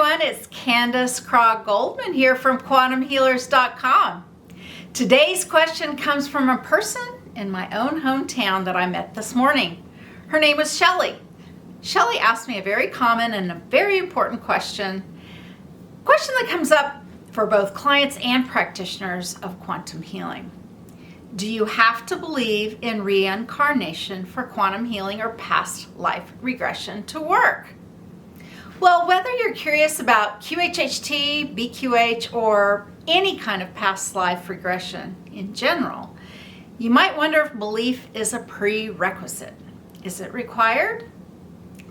everyone, it's Candace Craw-Goldman here from quantumhealers.com. Today's question comes from a person in my own hometown that I met this morning. Her name was Shelley. Shelley asked me a very common and a very important question that comes up for both clients and practitioners of quantum healing. Do you have to believe in reincarnation for quantum healing or past life regression to work? Well, whether you're curious about QHHT, BQH, or any kind of past life regression in general, you might wonder if belief is a prerequisite. Is it required?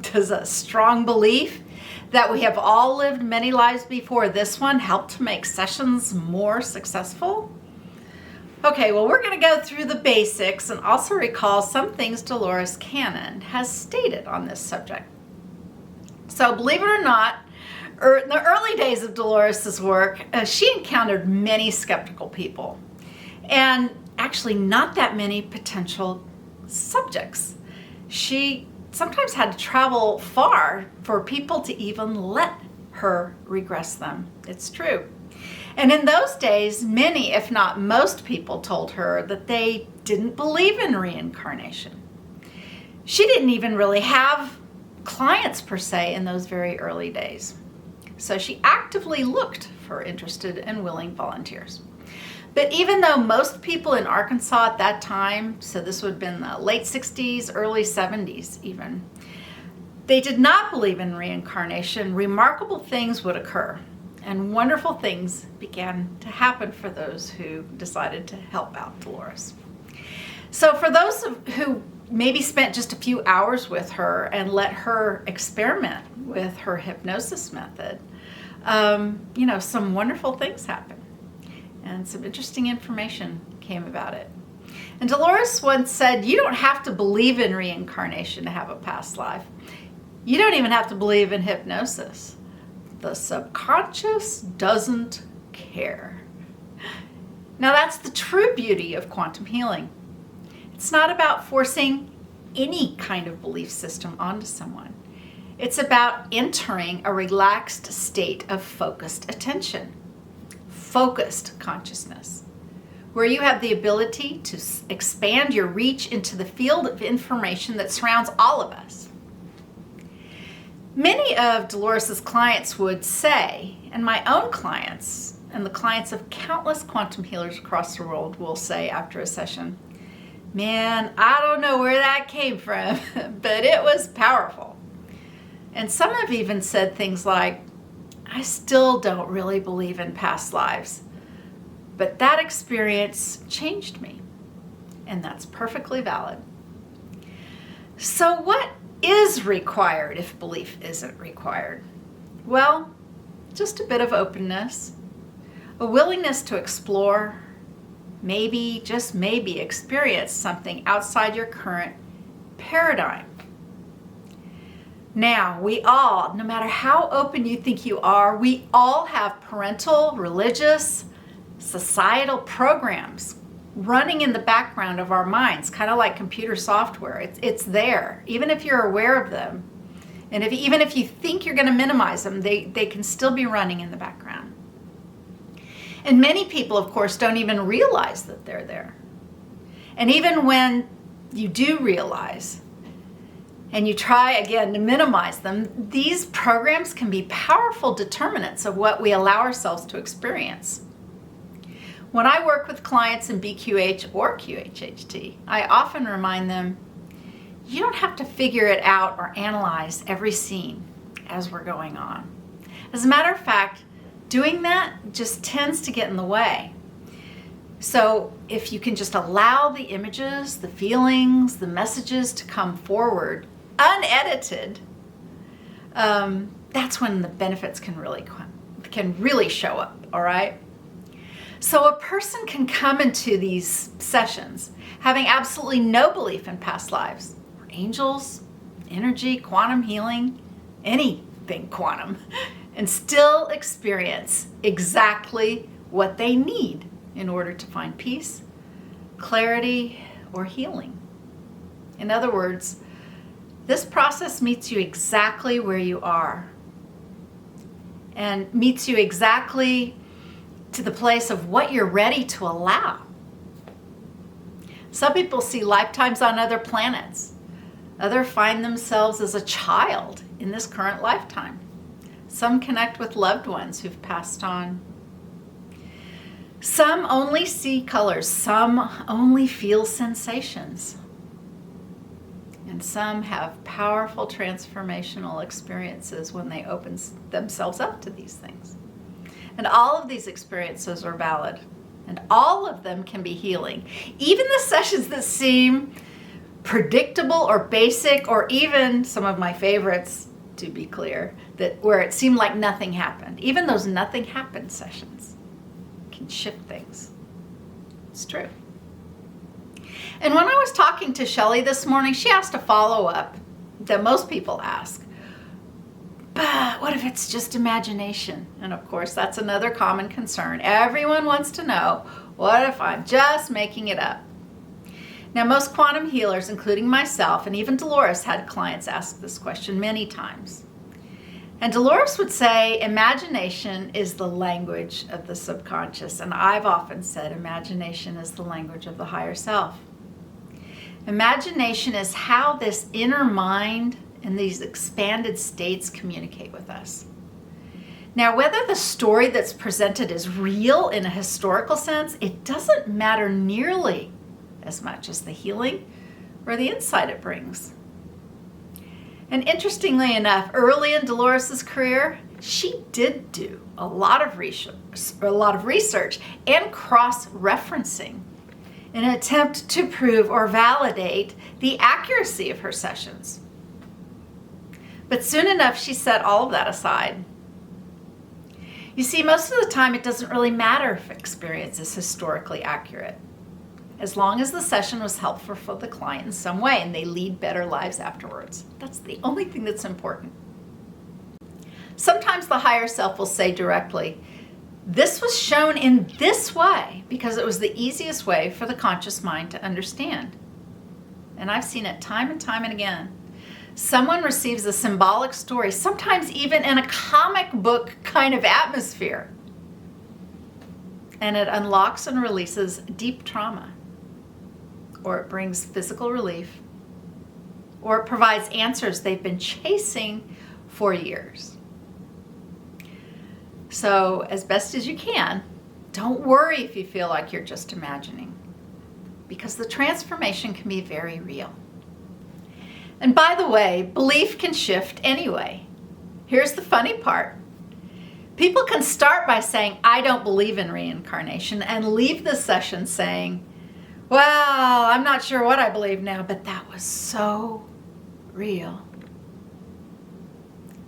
Does a strong belief that we have all lived many lives before this one help to make sessions more successful? Okay, well, we're going to go through the basics and also recall some things Dolores Cannon has stated on this subject. So believe it or not, in the early days of Dolores' work, she encountered many skeptical people and actually not that many potential subjects. She sometimes had to travel far for people to even let her regress them. It's true. And in those days, many, if not most people told her that they didn't believe in reincarnation. She didn't even really have clients per se in those very early days. So she actively looked for interested and willing volunteers. But even though most people in Arkansas at that time, so this would have been the late 60s, early 70s even, they did not believe in reincarnation, remarkable things would occur and wonderful things began to happen for those who decided to help out Dolores. So for those who maybe spent just a few hours with her and let her experiment with her hypnosis method, some wonderful things happened and some interesting information came about it. And Dolores once said, you don't have to believe in reincarnation to have a past life. You don't even have to believe in hypnosis. The subconscious doesn't care. Now that's the true beauty of quantum healing. It's not about forcing any kind of belief system onto someone. It's about entering a relaxed state of focused attention, focused consciousness, where you have the ability to expand your reach into the field of information that surrounds all of us. Many of Dolores' clients would say, and my own clients, and the clients of countless quantum healers across the world will say after a session, man, I don't know where that came from, but it was powerful. And some have even said things like, I still don't really believe in past lives, but that experience changed me. And that's perfectly valid. So what is required if belief isn't required? Well, just a bit of openness, a willingness to explore, maybe, just maybe, experience something outside your current paradigm. Now, we all, no matter how open you think you are, we all have parental, religious, societal programs running in the background of our minds, kind of like computer software. It's there, even if you're aware of them. And even if you think you're going to minimize them, they can still be running in the background. And many people, of course, don't even realize that they're there. And even when you do realize, and you try again to minimize them, these programs can be powerful determinants of what we allow ourselves to experience. When I work with clients in BQH or QHHT, I often remind them, you don't have to figure it out or analyze every scene as we're going on. As a matter of fact, doing that just tends to get in the way. So if you can just allow the images, the feelings, the messages to come forward unedited, that's when the benefits can really show up, all right? So a person can come into these sessions having absolutely no belief in past lives, or angels, energy, quantum healing, anything quantum, and still experience exactly what they need in order to find peace, clarity, or healing. In other words, this process meets you exactly where you are. and meets you exactly to the place of what you're ready to allow. Some people see lifetimes on other planets. Others find themselves as a child in this current lifetime. Some connect with loved ones who've passed on. Some only see colors. Some only feel sensations. And some have powerful transformational experiences when they open themselves up to these things. And all of these experiences are valid. And all of them can be healing. Even the sessions that seem predictable or basic, or even some of my favorites, to be clear, that where it seemed like nothing happened. Even those nothing happened sessions can shift things. It's true. And when I was talking to Shelley this morning, she asked a follow-up that most people ask. But what if it's just imagination? And of course, that's another common concern. Everyone wants to know, what if I'm just making it up? Now, most quantum healers, including myself, and even Dolores, had clients ask this question many times. And Dolores would say, imagination is the language of the subconscious. And I've often said, imagination is the language of the higher self. Imagination is how this inner mind and these expanded states communicate with us. Now, whether the story that's presented is real in a historical sense, it doesn't matter nearly as much as the healing or the insight it brings. And interestingly enough, early in Dolores' career, she did do a lot of research and cross-referencing in an attempt to prove or validate the accuracy of her sessions. But soon enough, she set all of that aside. You see, most of the time, it doesn't really matter if experience is historically accurate, as long as the session was helpful for the client in some way and they lead better lives afterwards. That's the only thing that's important. Sometimes the higher self will say directly, this was shown in this way because it was the easiest way for the conscious mind to understand. And I've seen it time and time and again. Someone receives a symbolic story, sometimes even in a comic book kind of atmosphere, and it unlocks and releases deep trauma, or it brings physical relief, or it provides answers they've been chasing for years. So, as best as you can, don't worry if you feel like you're just imagining, because the transformation can be very real. And by the way, belief can shift anyway. Here's the funny part. People can start by saying, I don't believe in reincarnation, and leave the session saying, well, I'm not sure what I believe now, but that was so real.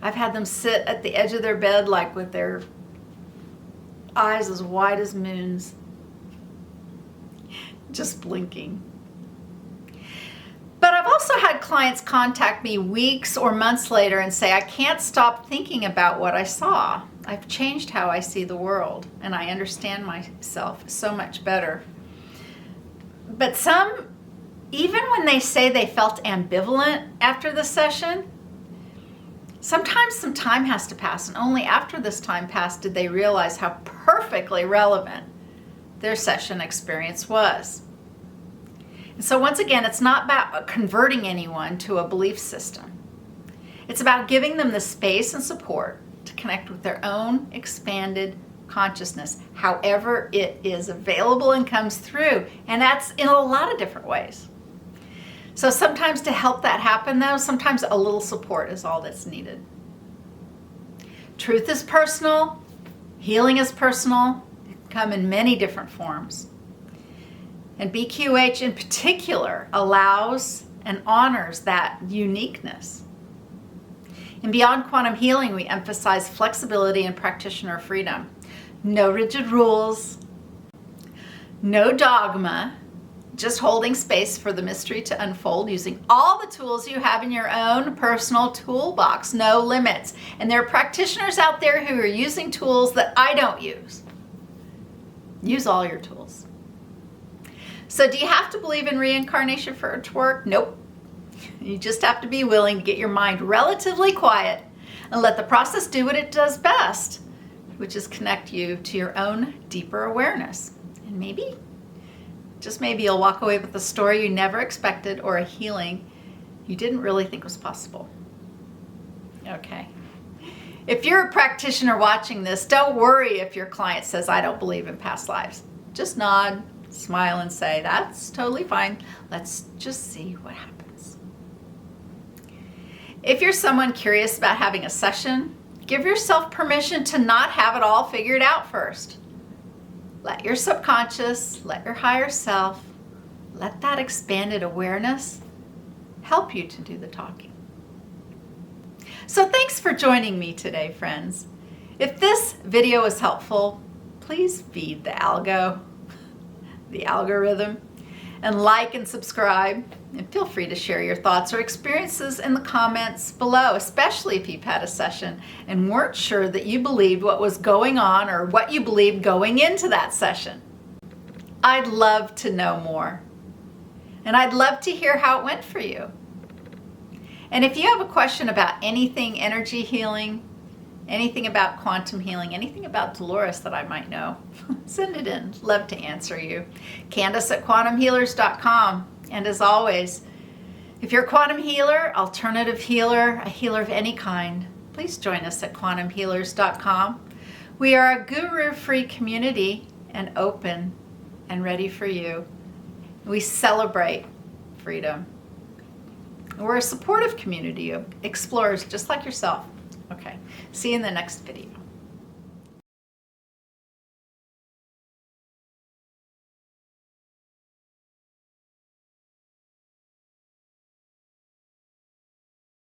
I've had them sit at the edge of their bed, like with their eyes as wide as moons, just blinking. But I've also had clients contact me weeks or months later and say, I can't stop thinking about what I saw. I've changed how I see the world, and I understand myself so much better. But some, even when they say they felt ambivalent after the session, sometimes some time has to pass, and only after this time passed did they realize how perfectly relevant their session experience was. And so once again, it's not about converting anyone to a belief system. It's about giving them the space and support to connect with their own expanded consciousness, however it is available and comes through. And that's in a lot of different ways. So sometimes to help that happen, though, sometimes a little support is all that's needed. Truth is personal. Healing is personal. It can come in many different forms. And BQH in particular allows and honors that uniqueness. In Beyond Quantum Healing, we emphasize flexibility and practitioner freedom. No rigid rules, no dogma, just holding space for the mystery to unfold using all the tools you have in your own personal toolbox, no limits. And there are practitioners out there who are using tools that I don't use. Use all your tools. So do you have to believe in reincarnation for it to work? Nope. You just have to be willing to get your mind relatively quiet And let the process do what it does best, which is connect you to your own deeper awareness. And maybe, just maybe, you'll walk away with a story you never expected or a healing you didn't really think was possible. Okay. If you're a practitioner watching this, don't worry if your client says, I don't believe in past lives. Just nod, smile, and say, that's totally fine. Let's just see what happens. If you're someone curious about having a session, give yourself permission to not have it all figured out first. Let your subconscious, let your higher self, let that expanded awareness help you to do the talking. So thanks for joining me today, friends. If this video was helpful, please feed the algorithm, and like and subscribe. And feel free to share your thoughts or experiences in the comments below, especially if you've had a session and weren't sure that you believed what was going on or what you believed going into that session. I'd love to know more. And I'd love to hear how it went for you. And if you have a question about anything energy healing, anything about quantum healing, anything about Dolores that I might know, send it in. Love to answer you. Candace at quantumhealers.com. And as always, if you're a quantum healer, alternative healer, a healer of any kind, please join us at quantumhealers.com. We are a guru-free community and open and ready for you. We celebrate freedom. We're a supportive community of explorers just like yourself. Okay, see you in the next video.